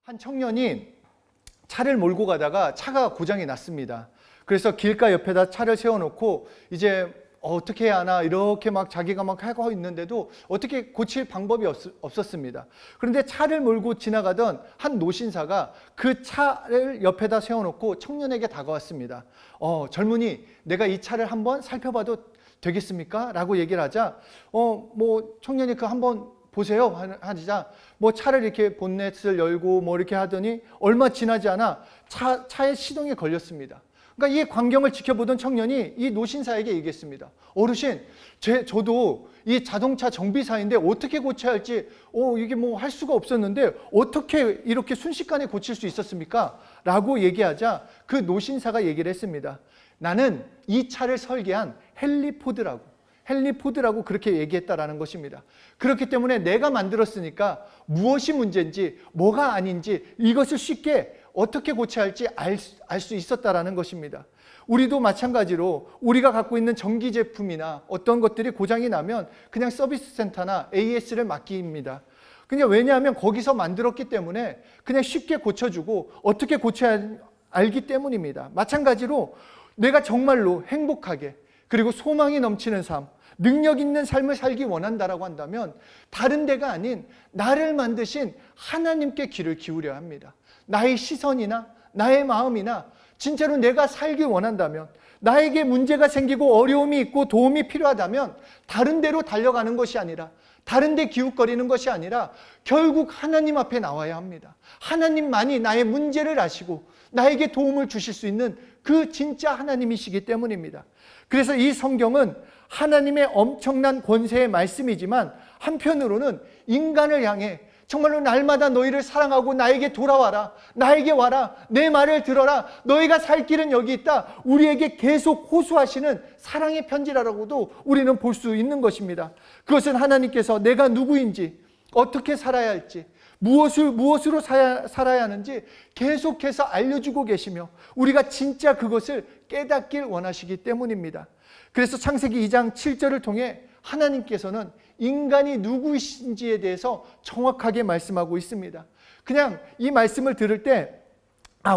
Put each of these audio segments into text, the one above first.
한 청년이 차를 몰고 가다가 차가 고장이 났습니다. 그래서 길가 옆에다 차를 세워놓고 이제 어떻게 해야 하나 이렇게 막 자기가 막 하고 있는데도 어떻게 고칠 방법이 없었습니다. 그런데 차를 몰고 지나가던 한 노신사가 그 차를 옆에다 세워놓고 청년에게 다가왔습니다. 젊은이, 내가 이 차를 한번 살펴봐도 되겠습니까? 라고 얘기를 하자 청년이 그 한번 보세요 하자 차를 이렇게 본넷을 열고 이렇게 하더니 얼마 지나지 않아 차에 시동이 걸렸습니다. 그러니까 이 광경을 지켜보던 청년이 이 노신사에게 얘기했습니다. 어르신, 저도 이 자동차 정비사인데 어떻게 고쳐야 할지 이게 할 수가 없었는데 어떻게 이렇게 순식간에 고칠 수 있었습니까? 라고 얘기하자 그 노신사가 얘기를 했습니다. 나는 이 차를 설계한 헨리 포드라고 그렇게 얘기했다라는 것입니다. 그렇기 때문에 내가 만들었으니까 무엇이 문제인지 뭐가 아닌지 이것을 쉽게 어떻게 고쳐야 할지 알 수 있었다라는 것입니다. 우리도 마찬가지로 우리가 갖고 있는 전기 제품이나 어떤 것들이 고장이 나면 그냥 서비스 센터나 AS를 맡깁니다. 그냥 왜냐하면 거기서 만들었기 때문에 그냥 쉽게 고쳐주고 어떻게 고쳐야 알기 때문입니다. 마찬가지로 내가 정말로 행복하게 그리고 소망이 넘치는 삶, 능력 있는 삶을 살기 원한다라고 한다면 다른 데가 아닌 나를 만드신 하나님께 귀를 기울여야 합니다. 나의 시선이나 나의 마음이나 진짜로 내가 살기 원한다면, 나에게 문제가 생기고 어려움이 있고 도움이 필요하다면 다른 데로 달려가는 것이 아니라, 다른 데 기웃거리는 것이 아니라 결국 하나님 앞에 나와야 합니다. 하나님만이 나의 문제를 아시고 나에게 도움을 주실 수 있는 그 진짜 하나님이시기 때문입니다. 그래서 이 성경은 하나님의 엄청난 권세의 말씀이지만 한편으로는 인간을 향해 정말로 날마다 너희를 사랑하고 나에게 돌아와라, 나에게 와라, 내 말을 들어라, 너희가 살 길은 여기 있다, 우리에게 계속 호소하시는 사랑의 편지라고도 우리는 볼 수 있는 것입니다. 그것은 하나님께서 내가 누구인지, 어떻게 살아야 할지, 무엇으로 살아야 하는지 계속해서 알려주고 계시며 우리가 진짜 그것을 깨닫길 원하시기 때문입니다. 그래서 창세기 2장 7절을 통해 하나님께서는 인간이 누구이신지에 대해서 정확하게 말씀하고 있습니다. 그냥 이 말씀을 들을 때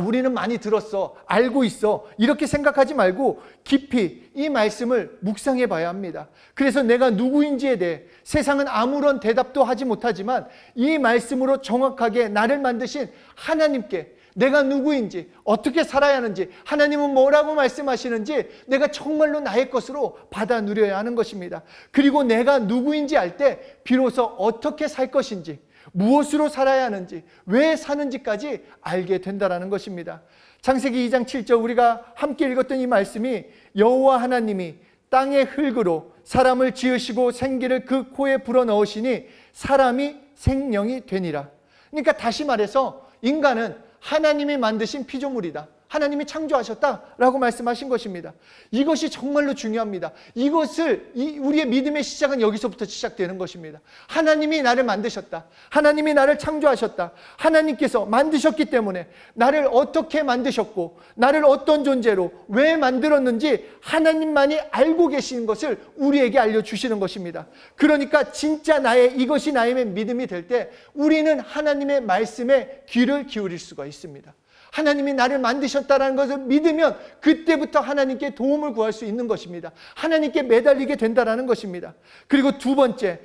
우리는 많이 들었어, 알고 있어, 이렇게 생각하지 말고 깊이 이 말씀을 묵상해 봐야 합니다. 그래서 내가 누구인지에 대해 세상은 아무런 대답도 하지 못하지만 이 말씀으로 정확하게 나를 만드신 하나님께 내가 누구인지, 어떻게 살아야 하는지, 하나님은 뭐라고 말씀하시는지 내가 정말로 나의 것으로 받아 누려야 하는 것입니다. 그리고 내가 누구인지 알 때 비로소 어떻게 살 것인지, 무엇으로 살아야 하는지, 왜 사는지까지 알게 된다는 것입니다. 창세기 2장 7절 우리가 함께 읽었던 이 말씀이 여호와 하나님이 땅의 흙으로 사람을 지으시고 생기를 그 코에 불어넣으시니 사람이 생명이 되니라. 그러니까 다시 말해서 인간은 하나님이 만드신 피조물이다, 하나님이 창조하셨다라고 말씀하신 것입니다. 이것이 정말로 중요합니다. 우리의 믿음의 시작은 여기서부터 시작되는 것입니다. 하나님이 나를 만드셨다, 하나님이 나를 창조하셨다, 하나님께서 만드셨기 때문에 나를 어떻게 만드셨고 나를 어떤 존재로 왜 만들었는지 하나님만이 알고 계시는 것을 우리에게 알려주시는 것입니다. 그러니까 진짜 이것이 나의 믿음이 될 때 우리는 하나님의 말씀에 귀를 기울일 수가 있습니다. 하나님이 나를 만드셨다는 것을 믿으면 그때부터 하나님께 도움을 구할 수 있는 것입니다. 하나님께 매달리게 된다는 것입니다. 그리고 두 번째,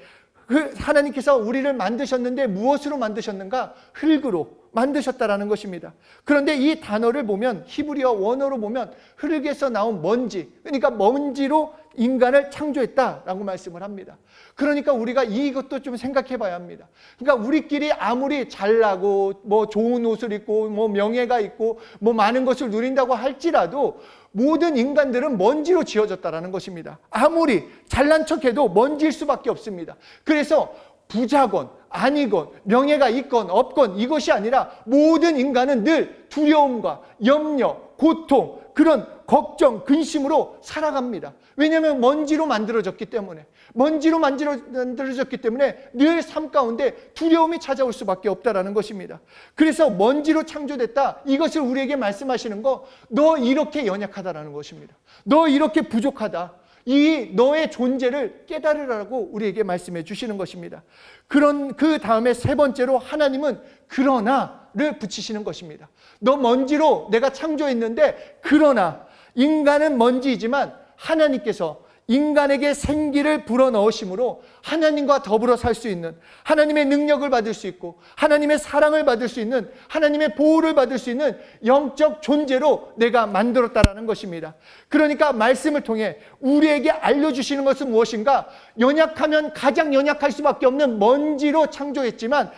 하나님께서 우리를 만드셨는데 무엇으로 만드셨는가? 흙으로 만드셨다는 것입니다. 그런데 이 단어를 보면, 히브리어 원어로 보면 흙에서 나온 먼지, 그러니까 먼지로 인간을 창조했다라고 말씀을 합니다. 그러니까 우리가 이것도 좀 생각해 봐야 합니다. 그러니까 우리끼리 아무리 잘나고 좋은 옷을 입고 명예가 있고 많은 것을 누린다고 할지라도 모든 인간들은 먼지로 지어졌다는 것입니다. 아무리 잘난 척해도 먼지일 수밖에 없습니다. 그래서 부자건 아니건 명예가 있건 없건 이것이 아니라 모든 인간은 늘 두려움과 염려, 고통, 그런 걱정, 근심으로 살아갑니다. 왜냐하면 먼지로 만들어졌기 때문에 늘 삶 가운데 두려움이 찾아올 수밖에 없다는 것입니다. 그래서 먼지로 창조됐다, 이것을 우리에게 말씀하시는 거, 너 이렇게 연약하다라는 것입니다. 너 이렇게 부족하다, 이 너의 존재를 깨달으라고 우리에게 말씀해 주시는 것입니다. 그 다음에 세 번째로 하나님은 그러나를 붙이시는 것입니다. 너 먼지로 내가 창조했는데 그러나, 인간은 먼지이지만 하나님께서 인간에게 생기를 불어넣으심으로 하나님과 더불어 살 수 있는, 하나님의 능력을 받을 수 있고 하나님의 사랑을 받을 수 있는, 하나님의 보호를 받을 수 있는 영적 존재로 내가 만들었다라는 것입니다. 그러니까 말씀을 통해 우리에게 알려주시는 것은 무엇인가? 연약하면 가장 연약할 수밖에 없는 먼지로 창조했지만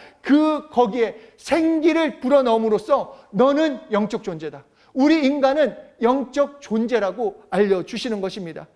거기에 생기를 불어넣음으로써 너는 영적 존재다. 우리 인간은 영적 존재라고 알려주시는 것입니다.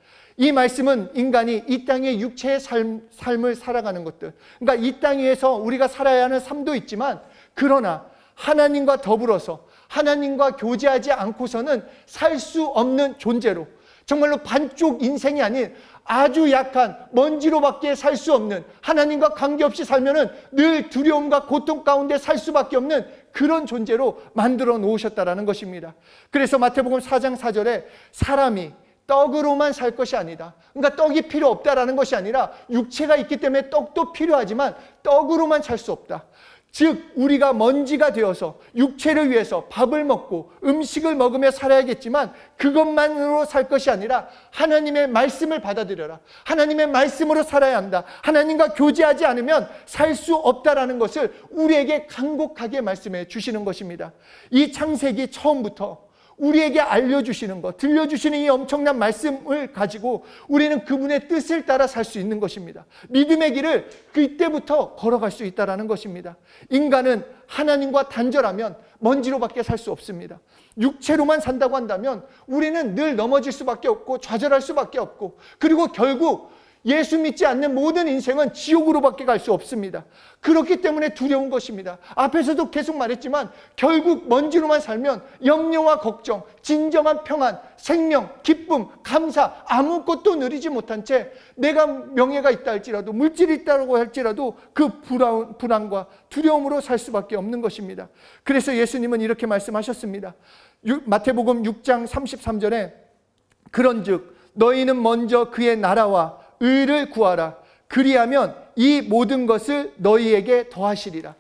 이 말씀은 인간이 이 땅의 육체의 삶을 살아가는 것들, 그러니까 이 땅 위에서 우리가 살아야 하는 삶도 있지만, 그러나 하나님과 더불어서 하나님과 교제하지 않고서는 살 수 없는 존재로, 정말로 반쪽 인생이 아닌 아주 약한 먼지로밖에 살 수 없는, 하나님과 관계없이 살면은 늘 두려움과 고통 가운데 살 수밖에 없는 그런 존재로 만들어 놓으셨다라는 것입니다. 그래서 마태복음 4장 4절에 사람이 떡으로만 살 것이 아니다. 그러니까 떡이 필요 없다라는 것이 아니라 육체가 있기 때문에 떡도 필요하지만 떡으로만 살 수 없다. 즉 우리가 먼지가 되어서 육체를 위해서 밥을 먹고 음식을 먹으며 살아야겠지만 그것만으로 살 것이 아니라 하나님의 말씀을 받아들여라. 하나님의 말씀으로 살아야 한다. 하나님과 교제하지 않으면 살 수 없다라는 것을 우리에게 간곡하게 말씀해 주시는 것입니다. 이 창세기 처음부터 우리에게 알려주시는 것, 들려주시는 이 엄청난 말씀을 가지고 우리는 그분의 뜻을 따라 살 수 있는 것입니다. 믿음의 길을 그때부터 걸어갈 수 있다는 것입니다. 인간은 하나님과 단절하면 먼지로밖에 살 수 없습니다. 육체로만 산다고 한다면 우리는 늘 넘어질 수밖에 없고 좌절할 수밖에 없고, 그리고 결국 예수 믿지 않는 모든 인생은 지옥으로밖에 갈 수 없습니다. 그렇기 때문에 두려운 것입니다. 앞에서도 계속 말했지만 결국 먼지로만 살면 염려와 걱정, 진정한 평안, 생명, 기쁨, 감사 아무것도 누리지 못한 채 내가 명예가 있다 할지라도, 물질이 있다고 할지라도 그 불안과 두려움으로 살 수밖에 없는 것입니다. 그래서 예수님은 이렇게 말씀하셨습니다. 마태복음 6장 33절에 그런즉 너희는 먼저 그의 나라와 의를 구하라. 그리하면 이 모든 것을 너희에게 더하시리라.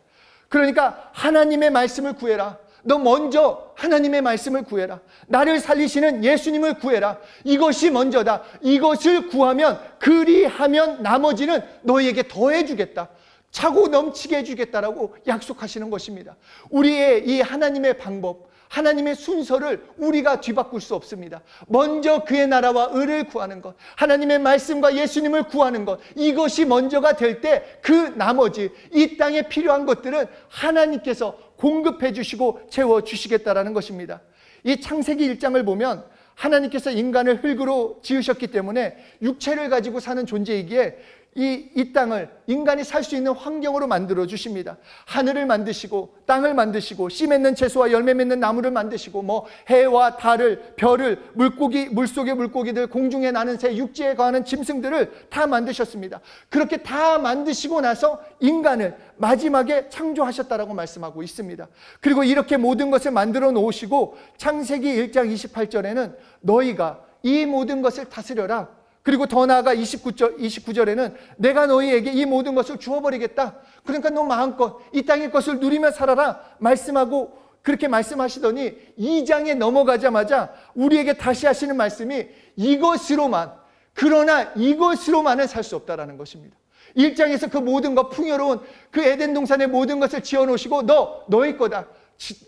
그러니까 하나님의 말씀을 구해라. 너 먼저 하나님의 말씀을 구해라. 나를 살리시는 예수님을 구해라. 이것이 먼저다. 이것을 구하면, 그리하면 나머지는 너희에게 더해주겠다. 차고 넘치게 해주겠다라고 약속하시는 것입니다. 우리의 이 하나님의 방법, 하나님의 순서를 우리가 뒤바꿀 수 없습니다. 먼저 그의 나라와 의를 구하는 것, 하나님의 말씀과 예수님을 구하는 것, 이것이 먼저가 될 때 그 나머지 이 땅에 필요한 것들은 하나님께서 공급해 주시고 채워 주시겠다라는 것입니다. 이 창세기 1장을 보면 하나님께서 인간을 흙으로 지으셨기 때문에 육체를 가지고 사는 존재이기에 이 땅을 인간이 살 수 있는 환경으로 만들어 주십니다. 하늘을 만드시고 땅을 만드시고 씨 맺는 채소와 열매 맺는 나무를 만드시고 해와 달을, 별을, 물속의 물고기들, 공중에 나는 새, 육지에 거하는 짐승들을 다 만드셨습니다. 그렇게 다 만드시고 나서 인간을 마지막에 창조하셨다라고 말씀하고 있습니다. 그리고 이렇게 모든 것을 만들어 놓으시고 창세기 1장 28절에는 너희가 이 모든 것을 다스려라. 그리고 더 나아가 29절에는 내가 너희에게 이 모든 것을 주어버리겠다. 그러니까 너 마음껏 이 땅의 것을 누리며 살아라 말씀하고, 그렇게 말씀하시더니 2장에 넘어가자마자 우리에게 다시 하시는 말씀이 이것으로만, 그러나 이것으로만은 살 수 없다라는 것입니다. 1장에서 그 모든 것, 풍요로운 그 에덴 동산의 모든 것을 지어놓으시고 너희 거다,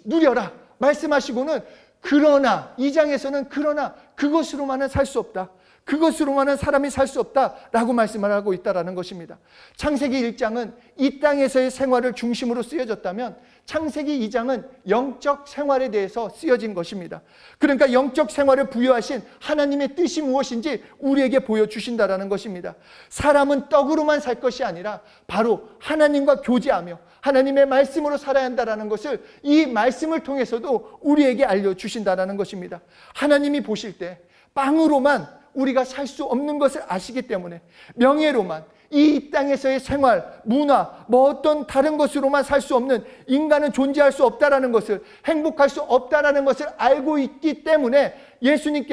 누려라 말씀하시고는, 그러나 2장에서는 그러나 그것으로만은 살 수 없다, 그것으로만은 사람이 살 수 없다라고 말씀을 하고 있다는 것입니다. 창세기 1장은 이 땅에서의 생활을 중심으로 쓰여졌다면 창세기 2장은 영적 생활에 대해서 쓰여진 것입니다. 그러니까 영적 생활을 부여하신 하나님의 뜻이 무엇인지 우리에게 보여주신다는 것입니다. 사람은 떡으로만 살 것이 아니라 바로 하나님과 교제하며 하나님의 말씀으로 살아야 한다는 것을 이 말씀을 통해서도 우리에게 알려주신다는 것입니다. 하나님이 보실 때 빵으로만 우리가 살 수 없는 것을 아시기 때문에 명예로만, 이 땅에서의 생활, 문화, 어떤 다른 것으로만 살 수 없는, 인간은 존재할 수 없다라는 것을, 행복할 수 없다라는 것을 알고 있기 때문에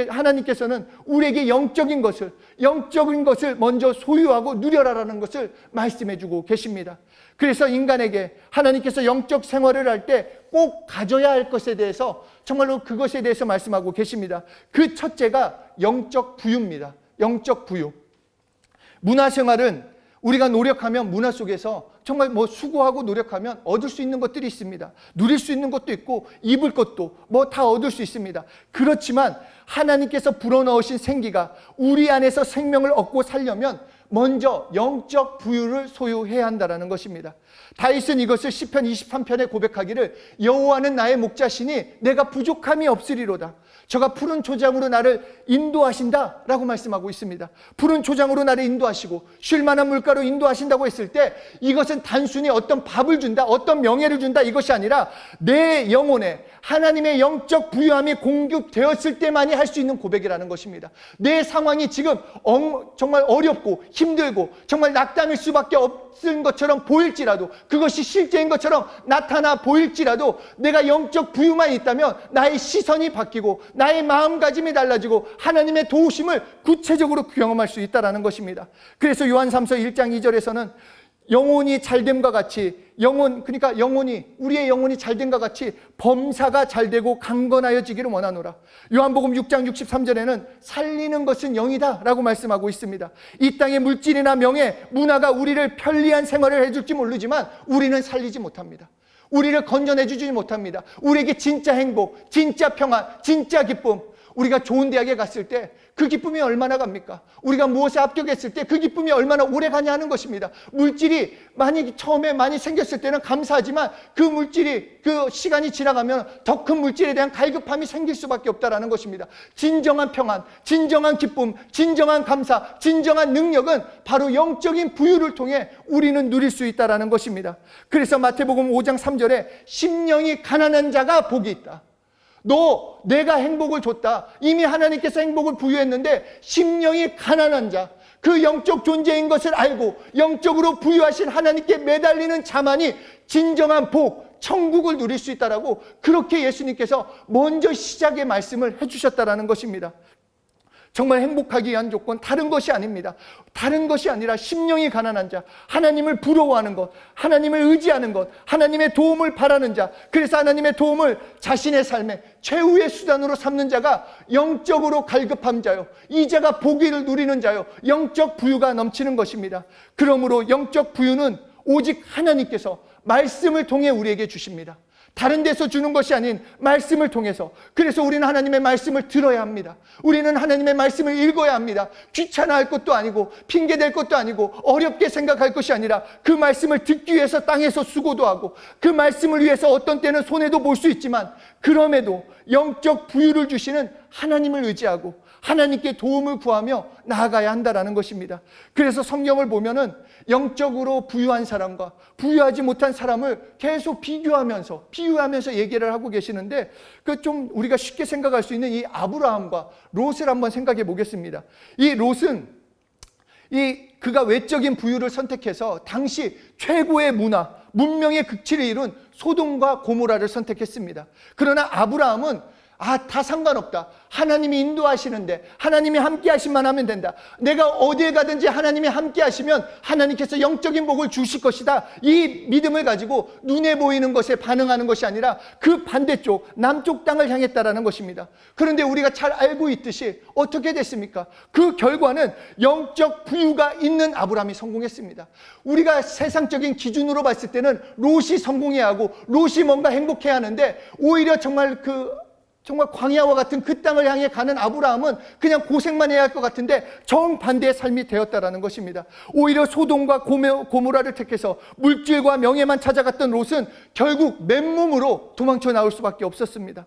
하나님께서는 우리에게 영적인 것을 먼저 소유하고 누려라라는 것을 말씀해 주고 계십니다. 그래서 인간에게 하나님께서 영적 생활을 할 때 꼭 가져야 할 것에 대해서 정말로 그것에 대해서 말씀하고 계십니다. 그 첫째가 영적 부유입니다. 영적 부유. 문화 생활은 우리가 노력하면 문화 속에서 정말 수고하고 노력하면 얻을 수 있는 것들이 있습니다. 누릴 수 있는 것도 있고 입을 것도 다 얻을 수 있습니다. 그렇지만 하나님께서 불어넣으신 생기가 우리 안에서 생명을 얻고 살려면 먼저 영적 부유를 소유해야 한다는 것입니다. 다윗은 이것을 시편 23편에 고백하기를 여호와는 나의 목자시니 내가 부족함이 없으리로다. 저가 푸른 초장으로 나를 인도하신다 라고 말씀하고 있습니다. 푸른 초장으로 나를 인도하시고 쉴 만한 물가로 인도하신다고 했을 때 이것은 단순히 어떤 밥을 준다, 어떤 명예를 준다 이것이 아니라 내 영혼에 하나님의 영적 부유함이 공급되었을 때만이 할 수 있는 고백이라는 것입니다. 내 상황이 지금 정말 어렵고 힘들고 정말 낙담일 수밖에 없을 것처럼 보일지라도, 그것이 실제인 것처럼 나타나 보일지라도 내가 영적 부유만 있다면 나의 시선이 바뀌고 나의 마음가짐이 달라지고 하나님의 도우심을 구체적으로 경험할 수 있다는 것입니다. 그래서 요한3서 1장 2절에서는 영혼이 잘됨과 같이 우리의 영혼이 잘됨과 같이 범사가 잘되고 강건하여지기를 원하노라. 요한복음 6장 63절에는 살리는 것은 영이다 라고 말씀하고 있습니다. 이 땅의 물질이나 명예, 문화가 우리를 편리한 생활을 해줄지 모르지만 우리는 살리지 못합니다. 우리를 건져내주지 못합니다. 우리에게 진짜 행복, 진짜 평안, 진짜 기쁨, 우리가 좋은 대학에 갔을 때 그 기쁨이 얼마나 갑니까? 우리가 무엇에 합격했을 때 그 기쁨이 얼마나 오래 가냐 하는 것입니다. 물질이 처음에 많이 생겼을 때는 감사하지만 그 시간이 지나가면 더 큰 물질에 대한 갈급함이 생길 수밖에 없다는 것입니다. 진정한 평안, 진정한 기쁨, 진정한 감사, 진정한 능력은 바로 영적인 부유를 통해 우리는 누릴 수 있다는 것입니다. 그래서 마태복음 5장 3절에 심령이 가난한 자가 복이 있다. 내가 행복을 줬다. 이미 하나님께서 행복을 부유했는데 심령이 가난한 자, 그 영적 존재인 것을 알고 영적으로 부유하신 하나님께 매달리는 자만이 진정한 복, 천국을 누릴 수 있다라고 그렇게 예수님께서 먼저 시작의 말씀을 해주셨다는 것입니다. 정말 행복하기 위한 조건 다른 것이 아닙니다. 다른 것이 아니라 심령이 가난한 자, 하나님을 부러워하는 것, 하나님을 의지하는 것, 하나님의 도움을 바라는 자, 그래서 하나님의 도움을 자신의 삶의 최후의 수단으로 삼는 자가 영적으로 갈급한 자요, 이 자가 복을 누리는 자요, 영적 부유가 넘치는 것입니다. 그러므로 영적 부유는 오직 하나님께서 말씀을 통해 우리에게 주십니다. 다른 데서 주는 것이 아닌 말씀을 통해서. 그래서 우리는 하나님의 말씀을 들어야 합니다. 우리는 하나님의 말씀을 읽어야 합니다. 귀찮아할 것도 아니고 핑계댈 것도 아니고 어렵게 생각할 것이 아니라 그 말씀을 듣기 위해서 땅에서 수고도 하고 그 말씀을 위해서 어떤 때는 손해도 볼 수 있지만 그럼에도 영적 부유를 주시는 하나님을 의지하고 하나님께 도움을 구하며 나아가야 한다는 것입니다. 그래서 성경을 보면은 영적으로 부유한 사람과 부유하지 못한 사람을 계속 비유하면서 얘기를 하고 계시는데 그 좀 우리가 쉽게 생각할 수 있는 이 아브라함과 롯을 한번 생각해 보겠습니다. 이 롯은 그가 외적인 부유를 선택해서 당시 최고의 문명의 극치를 이룬 소돔과 고모라를 선택했습니다. 그러나 아브라함은 다 상관없다. 하나님이 인도하시는데 하나님이 함께 하시만 하면 된다. 내가 어디에 가든지 하나님이 함께 하시면 하나님께서 영적인 복을 주실 것이다. 이 믿음을 가지고 눈에 보이는 것에 반응하는 것이 아니라 그 반대쪽 남쪽 땅을 향했다라는 것입니다. 그런데 우리가 잘 알고 있듯이 어떻게 됐습니까? 그 결과는 영적 부유가 있는 아브라함이 성공했습니다. 우리가 세상적인 기준으로 봤을 때는 롯이 성공해야 하고 롯이 뭔가 행복해야 하는데 오히려 정말 광야와 같은 그 땅을 향해 가는 아브라함은 그냥 고생만 해야 할 것 같은데 정반대의 삶이 되었다라는 것입니다. 오히려 소돔과 고모라를 택해서 물질과 명예만 찾아갔던 롯은 결국 맨몸으로 도망쳐 나올 수밖에 없었습니다.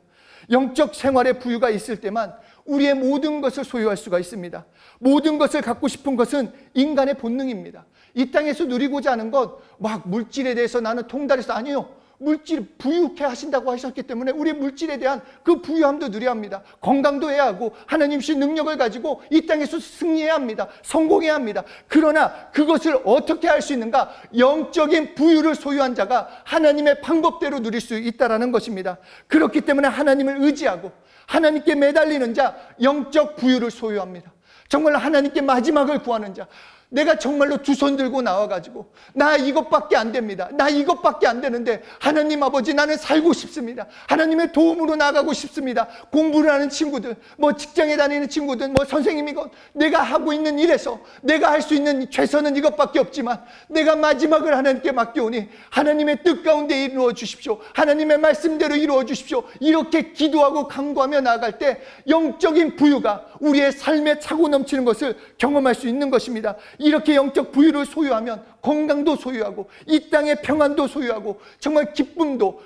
영적 생활의 부유가 있을 때만 우리의 모든 것을 소유할 수가 있습니다. 모든 것을 갖고 싶은 것은 인간의 본능입니다. 이 땅에서 누리고자 하는 것, 물질에 대해서 나는 통달해서 아니요. 물질 부유케 하신다고 하셨기 때문에 우리의 물질에 대한 그 부유함도 누려야 합니다. 건강도 해야 하고 하나님 주신 능력을 가지고 이 땅에서 승리해야 합니다. 성공해야 합니다. 그러나 그것을 어떻게 할 수 있는가? 영적인 부유를 소유한 자가 하나님의 방법대로 누릴 수 있다는 것입니다. 그렇기 때문에 하나님을 의지하고 하나님께 매달리는 자, 영적 부유를 소유합니다. 정말 하나님께 마지막을 구하는 자, 내가 정말로 두 손 들고 나와가지고 나 이것밖에 안 됩니다. 나 이것밖에 안 되는데 하나님 아버지, 나는 살고 싶습니다. 하나님의 도움으로 나가고 싶습니다. 공부를 하는 친구들, 뭐 직장에 다니는 친구들, 뭐 선생님이건 내가 하고 있는 일에서 내가 할 수 있는 최선은 이것밖에 없지만 내가 마지막을 하나님께 맡겨오니 하나님의 뜻 가운데 이루어 주십시오. 하나님의 말씀대로 이루어 주십시오. 이렇게 기도하고 간구하며 나아갈 때 영적인 부유가 우리의 삶에 차고 넘치는 것을 경험할 수 있는 것입니다. 이렇게 영적 부유를 소유하면 건강도 소유하고 이 땅의 평안도 소유하고 정말 기쁨도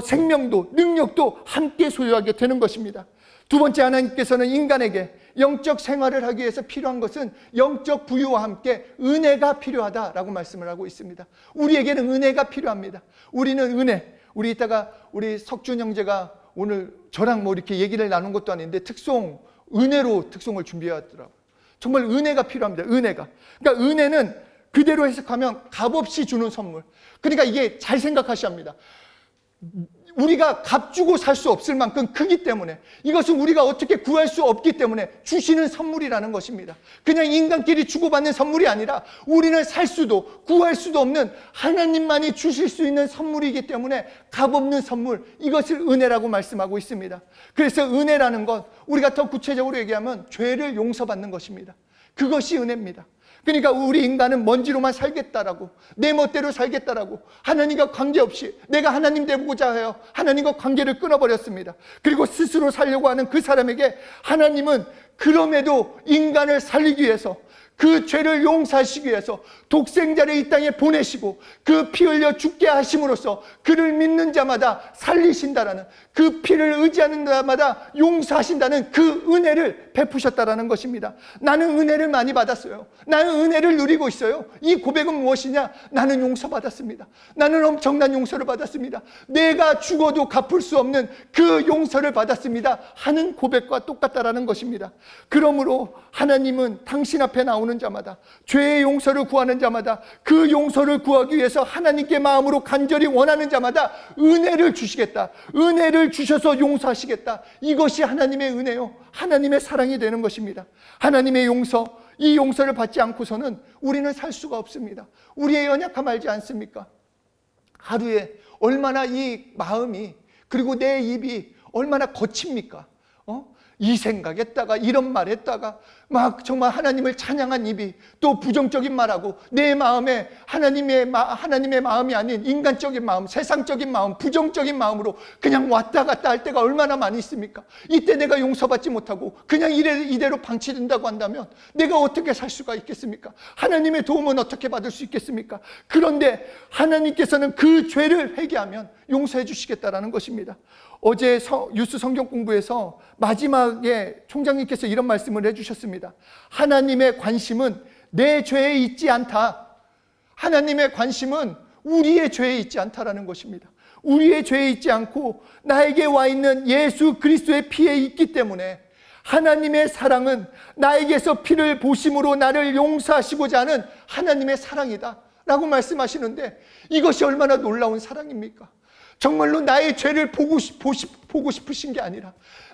생명도 능력도 함께 소유하게 되는 것입니다. 두 번째, 하나님께서는 인간에게 영적 생활을 하기 위해서 필요한 것은 영적 부유와 함께 은혜가 필요하다라고 말씀을 하고 있습니다. 우리에게는 은혜가 필요합니다. 우리는 은혜, 우리 이따가 우리 석준 형제가 오늘 저랑 이렇게 얘기를 나눈 것도 아닌데 은혜로 특송을 준비하더라고요. 정말 은혜가 필요합니다. 은혜가. 그러니까 은혜는 그대로 해석하면 값없이 주는 선물. 그러니까 이게 잘 생각하셔야 합니다. 우리가 값 주고 살 수 없을 만큼 크기 때문에, 이것은 우리가 어떻게 구할 수 없기 때문에 주시는 선물이라는 것입니다. 그냥 인간끼리 주고받는 선물이 아니라 우리는 살 수도 구할 수도 없는 하나님만이 주실 수 있는 선물이기 때문에 값없는 선물, 이것을 은혜라고 말씀하고 있습니다. 그래서 은혜라는 것, 우리가 더 구체적으로 얘기하면 죄를 용서받는 것입니다. 그것이 은혜입니다. 그러니까 우리 인간은 먼지로만 살겠다라고, 내 멋대로 살겠다라고, 하나님과 관계없이 내가 하나님 되고자 해요 하나님과 관계를 끊어버렸습니다. 그리고 스스로 살려고 하는 그 사람에게 하나님은 그럼에도 인간을 살리기 위해서, 그 죄를 용서하시기 위해서 독생자를 이 땅에 보내시고 그 피 흘려 죽게 하심으로써 그를 믿는 자마다 살리신다라는, 그 피를 의지하는 자마다 용서하신다는 그 은혜를 베푸셨다라는 것입니다. 나는 은혜를 많이 받았어요. 나는 은혜를 누리고 있어요. 이 고백은 무엇이냐? 나는 용서받았습니다. 나는 엄청난 용서를 받았습니다. 내가 죽어도 갚을 수 없는 그 용서를 받았습니다 하는 고백과 똑같다라는 것입니다. 그러므로 하나님은 당신 앞에 나오는 자마다, 죄의 용서를 구하는 자마다, 그 용서를 구하기 위해서 하나님께 마음으로 간절히 원하는 자마다 은혜를 주시겠다, 은혜를 주셔서 용서하시겠다. 이것이 하나님의 은혜요, 하나님의 사랑이 되는 것입니다. 하나님의 용서, 이 용서를 받지 않고서는 우리는 살 수가 없습니다. 우리의 연약함 알지 않습니까? 하루에 얼마나 이 마음이, 그리고 내 입이 얼마나 거칩니까? 이 생각했다가 이런 말 했다가 막 정말 하나님을 찬양한 입이 또 부정적인 말하고, 내 마음에 하나님의 마음이 아닌 인간적인 마음, 세상적인 마음, 부정적인 마음으로 그냥 왔다 갔다 할 때가 얼마나 많이 있습니까? 이때 내가 용서받지 못하고 그냥 이대로 방치된다고 한다면 내가 어떻게 살 수가 있겠습니까? 하나님의 도움은 어떻게 받을 수 있겠습니까? 그런데 하나님께서는 그 죄를 회개하면 용서해 주시겠다라는 것입니다. 어제 유스 성경 공부에서 마지막에 총장님께서 이런 말씀을 해주셨습니다. 하나님의 관심은 내 죄에 있지 않다. 하나님의 관심은 우리의 죄에 있지 않다라는 것입니다. 우리의 죄에 있지 않고 나에게 와 있는 예수 그리스도의 피에 있기 때문에 하나님의 사랑은 나에게서 피를 보심으로 나를 용서하시고자 하는 하나님의 사랑이다 라고 말씀하시는데, 이것이 얼마나 놀라운 사랑입니까? 정말로 나의 죄를 보고 싶으신 게 아니라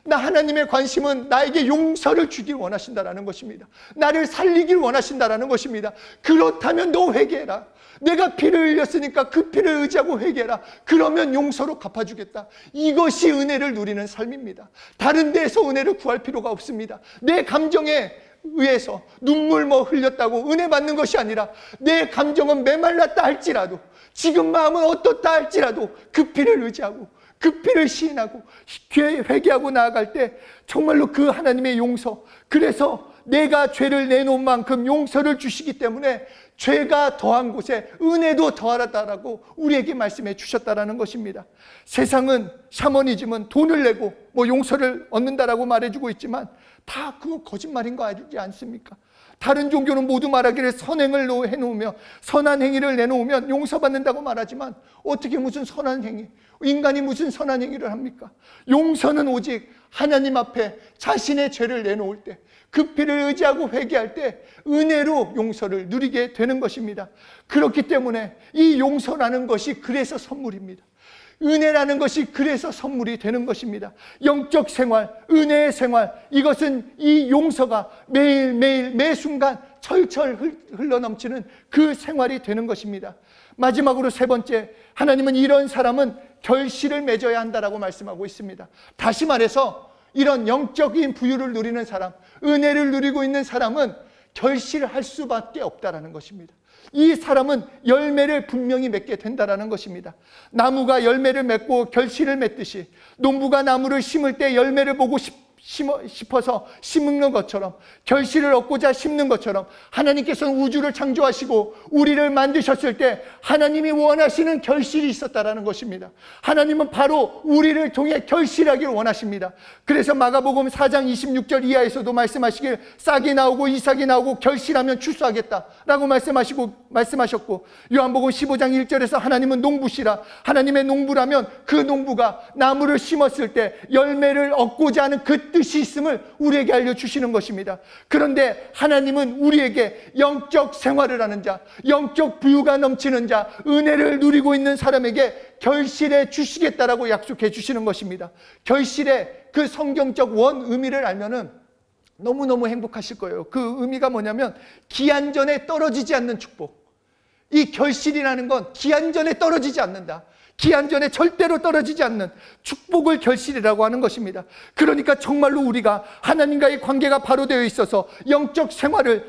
하나님의 관심은 나에게 용서를 주길 원하신다라는 것입니다. 나를 살리길 원하신다라는 것입니다. 그렇다면 너 회개해라. 내가 피를 흘렸으니까 그 피를 의지하고 회개해라. 그러면 용서로 갚아주겠다. 이것이 은혜를 누리는 삶입니다. 다른 데에서 은혜를 구할 필요가 없습니다. 내 감정에 의해서 눈물 흘렸다고 은혜 받는 것이 아니라, 내 감정은 메말랐다 할지라도, 지금 마음은 어떻다 할지라도 그 피를 의지하고 그 피를 시인하고 회개하고 나아갈 때 정말로 그 하나님의 용서, 그래서 내가 죄를 내놓은 만큼 용서를 주시기 때문에 죄가 더한 곳에 은혜도 더하다라고 우리에게 말씀해 주셨다라는 것입니다. 세상은, 샤머니즘은 돈을 내고 용서를 얻는다라고 말해주고 있지만 다 그거 거짓말인 거 알지 않습니까? 다른 종교는 모두 말하기를 선행을 해놓으며 선한 행위를 내놓으면 용서받는다고 말하지만 어떻게 무슨 선한 행위, 인간이 무슨 선한 행위를 합니까? 용서는 오직 하나님 앞에 자신의 죄를 내놓을 때, 그 피를 의지하고 회개할 때 은혜로 용서를 누리게 되는 것입니다. 그렇기 때문에 이 용서라는 것이 그래서 선물입니다. 은혜라는 것이 그래서 선물이 되는 것입니다. 영적 생활, 은혜의 생활, 이것은 이 용서가 매일매일 매순간 철철 흘러넘치는 그 생활이 되는 것입니다. 마지막으로 세 번째, 하나님은 이런 사람은 결실을 맺어야 한다라고 말씀하고 있습니다. 다시 말해서 이런 영적인 부유를 누리는 사람, 은혜를 누리고 있는 사람은 결실을 할 수밖에 없다라는 것입니다. 이 사람은 열매를 분명히 맺게 된다라는 것입니다. 나무가 열매를 맺고 결실을 맺듯이 농부가 나무를 심을 때 열매를 보고 싶어서 심는 것처럼, 결실을 얻고자 심는 것처럼, 하나님께서는 우주를 창조하시고 우리를 만드셨을 때 하나님이 원하시는 결실이 있었다라는 것입니다. 하나님은 바로 우리를 통해 결실하기를 원하십니다. 그래서 마가복음 4장 26절 이하에서도 말씀하시길 싹이 나오고 이삭이 나오고 결실하면 추수하겠다라고 말씀하셨고, 요한복음 15장 1절에서 하나님은 농부시라, 하나님의 농부라면 그 농부가 나무를 심었을 때 열매를 얻고자 하는 그 뜻이 있음을 우리에게 알려주시는 것입니다. 그런데 하나님은 우리에게 영적 생활을 하는 자, 영적 부유가 넘치는 자, 은혜를 누리고 있는 사람에게 결실해 주시겠다라고 약속해 주시는 것입니다. 결실의 그 성경적 원 의미를 알면은 너무너무 행복하실 거예요. 그 의미가 뭐냐면 기한 전에 떨어지지 않는 축복. 이 결실이라는 건 기한 전에 떨어지지 않는다. 기한 전에 절대로 떨어지지 않는 축복을 결실이라고 하는 것입니다. 그러니까 정말로 우리가 하나님과의 관계가 바로 되어 있어서 영적 생활의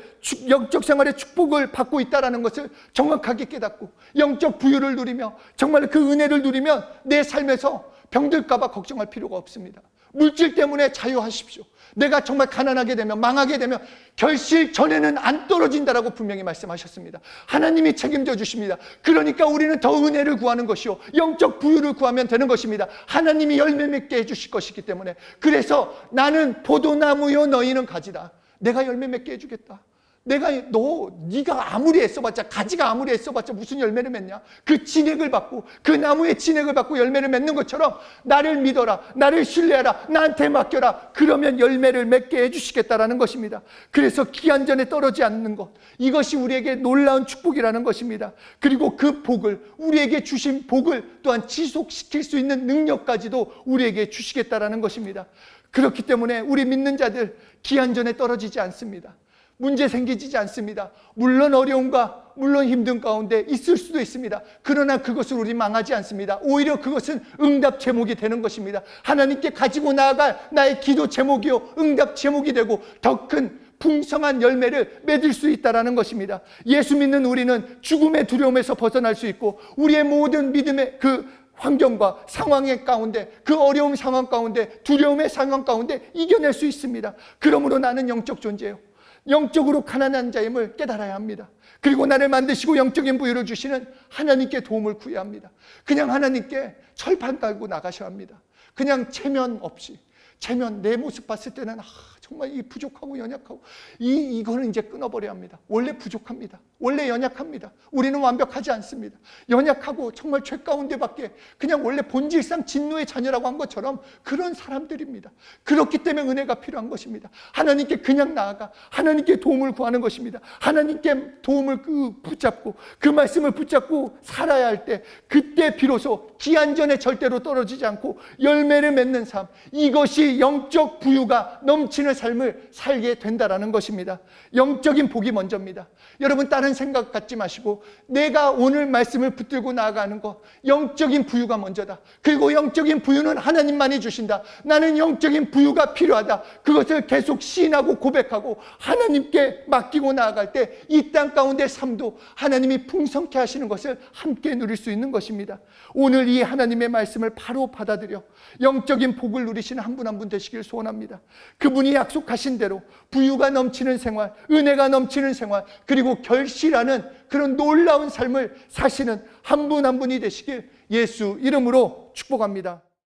축복을 받고 있다는 것을 정확하게 깨닫고 영적 부유를 누리며 정말 그 은혜를 누리면 내 삶에서 병들까 봐 걱정할 필요가 없습니다. 물질 때문에 자유하십시오. 내가 정말 가난하게 되면, 망하게 되면 결실 전에는 안 떨어진다라고 분명히 말씀하셨습니다. 하나님이 책임져 주십니다. 그러니까 우리는 더 은혜를 구하는 것이요, 영적 부유를 구하면 되는 것입니다. 하나님이 열매 맺게 해주실 것이기 때문에. 그래서 나는 포도나무요 너희는 가지다. 내가 열매 맺게 해주겠다. 네가 아무리 애써봤자, 가지가 아무리 애써봤자 무슨 열매를 맺냐? 그 진액을 받고, 그 나무의 진액을 받고 열매를 맺는 것처럼 나를 믿어라, 나를 신뢰하라, 나한테 맡겨라. 그러면 열매를 맺게 해주시겠다라는 것입니다. 그래서 기한 전에 떨어지지 않는 것, 이것이 우리에게 놀라운 축복이라는 것입니다. 그리고 그 복을, 우리에게 주신 복을 또한 지속시킬 수 있는 능력까지도 우리에게 주시겠다라는 것입니다. 그렇기 때문에 우리 믿는 자들 기한 전에 떨어지지 않습니다. 문제 생기지 않습니다. 물론 어려움과 물론 힘든 가운데 있을 수도 있습니다. 그러나 그것을 우리 망하지 않습니다. 오히려 그것은 응답 제목이 되는 것입니다. 하나님께 가지고 나아갈 나의 기도 제목이요, 응답 제목이 되고 더 큰 풍성한 열매를 맺을 수 있다는 것입니다. 예수 믿는 우리는 죽음의 두려움에서 벗어날 수 있고 우리의 모든 믿음의 그 환경과 상황의 가운데, 그 어려움 상황 가운데, 두려움의 상황 가운데 이겨낼 수 있습니다. 그러므로 나는 영적 존재예요. 영적으로 가난한 자임을 깨달아야 합니다. 그리고 나를 만드시고 영적인 부유를 주시는 하나님께 도움을 구해야 합니다. 그냥 하나님께 철판 깔고 나가셔야 합니다. 그냥 체면 없이, 체면, 내 모습 봤을 때는 정말 이 부족하고 연약하고 이거는 이제 끊어버려야 합니다. 원래 부족합니다. 원래 연약합니다. 우리는 완벽하지 않습니다. 연약하고 정말 죄 가운데밖에 그냥 원래 본질상 진노의 자녀라고 한 것처럼 그런 사람들입니다. 그렇기 때문에 은혜가 필요한 것입니다. 하나님께 그냥 나아가 하나님께 도움을 구하는 것입니다. 하나님께 도움을 붙잡고 그 말씀을 붙잡고 살아야 할 때, 그때 비로소 기한 전에 절대로 떨어지지 않고 열매를 맺는 삶, 이것이 영적 부유가 넘치는 삶을 살게 된다라는 것입니다. 영적인 복이 먼저입니다. 여러분, 다른 생각 갖지 마시고 내가 오늘 말씀을 붙들고 나아가는 것, 영적인 부유가 먼저다. 그리고 영적인 부유는 하나님만이 주신다. 나는 영적인 부유가 필요하다. 그것을 계속 시인하고 고백하고 하나님께 맡기고 나아갈 때 이 땅 가운데 삶도 하나님이 풍성케 하시는 것을 함께 누릴 수 있는 것입니다. 오늘 이 하나님의 말씀을 바로 받아들여 영적인 복을 누리시는 한 분 한 분 되시길 소원합니다. 그분이 약속하신 대로 부유가 넘치는 생활, 은혜가 넘치는 생활, 그리고 결실하는 그런 놀라운 삶을 사시는 한 분 한 분이 되시길 예수 이름으로 축복합니다.